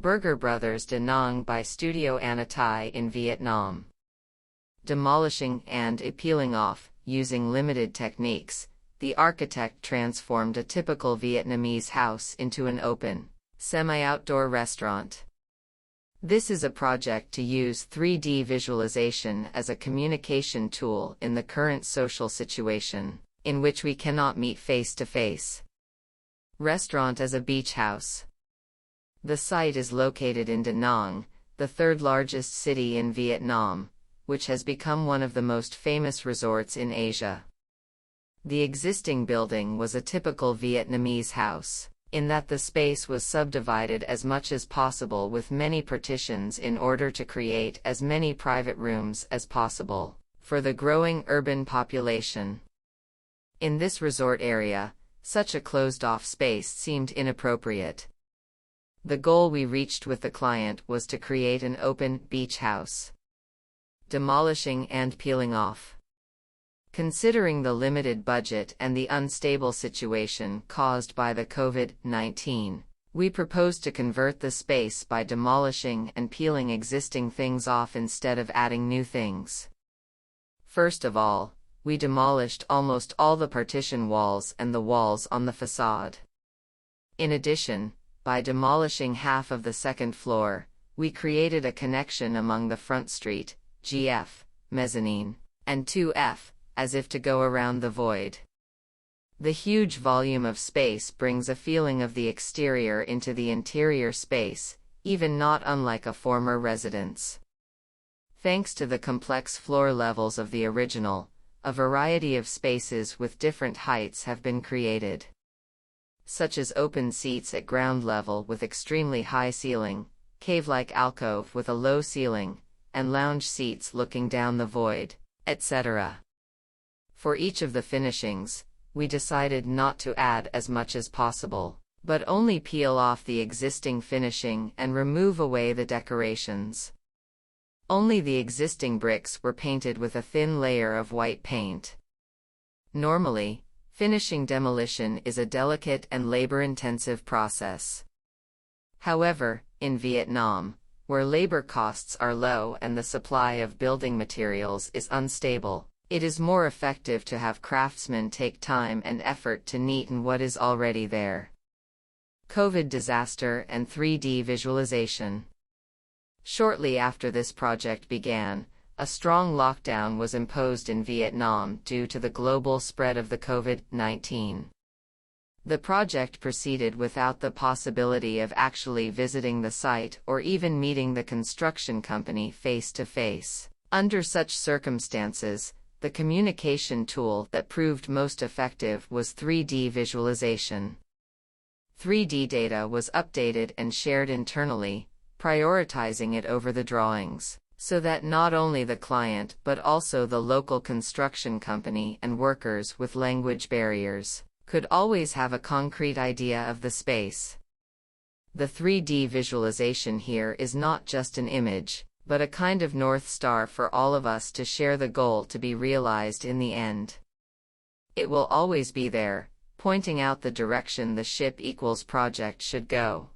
Burger Brothers Da Nang by Studio Anettai in Vietnam. Demolishing and peeling off, using limited techniques, the architect transformed a typical Vietnamese house into an open, semi-outdoor restaurant. This is a project to use 3D visualization as a communication tool in the current social situation, in which we cannot meet face-to-face. Restaurant as a beach house. The site is located in Da Nang, the third largest city in Vietnam, which has become one of the most famous resorts in Asia. The existing building was a typical Vietnamese house, in that the space was subdivided as much as possible with many partitions in order to create as many private rooms as possible for the growing urban population. In this resort area, such a closed-off space seemed inappropriate. The goal we reached with the client was to create an open beach house. Demolishing and peeling off. Considering the limited budget and the unstable situation caused by the COVID-19, we proposed to convert the space by demolishing and peeling existing things off instead of adding new things. First of all, we demolished almost all the partition walls and the walls on the facade. In addition, by demolishing half of the second floor, we created a connection among the front street, GF, mezzanine, and 2F, as if to go around the void. The huge volume of space brings a feeling of the exterior into the interior space, even not unlike a former residence. Thanks to the complex floor levels of the original, a variety of spaces with different heights have been created, such as open seats at ground level with extremely high ceiling, cave-like alcove with a low ceiling, and lounge seats looking down the void, etc. For each of the finishings, we decided not to add as much as possible, but only peel off the existing finishing and remove away the decorations. Only the existing bricks were painted with a thin layer of white paint. Normally, finishing demolition is a delicate and labor-intensive process. However, in Vietnam, where labor costs are low and the supply of building materials is unstable, it is more effective to have craftsmen take time and effort to neaten what is already there. COVID disaster and 3D visualization. Shortly after this project began, a strong lockdown was imposed in Vietnam due to the global spread of the COVID-19. The project proceeded without the possibility of actually visiting the site or even meeting the construction company face-to-face. Under such circumstances, the communication tool that proved most effective was 3D visualization. 3D data was updated and shared internally, prioritizing it over the drawings, so that not only the client but also the local construction company and workers with language barriers could always have a concrete idea of the space. The 3D visualization here is not just an image, but a kind of North Star for all of us to share the goal to be realized in the end. It will always be there, pointing out the direction the ship equals project should go.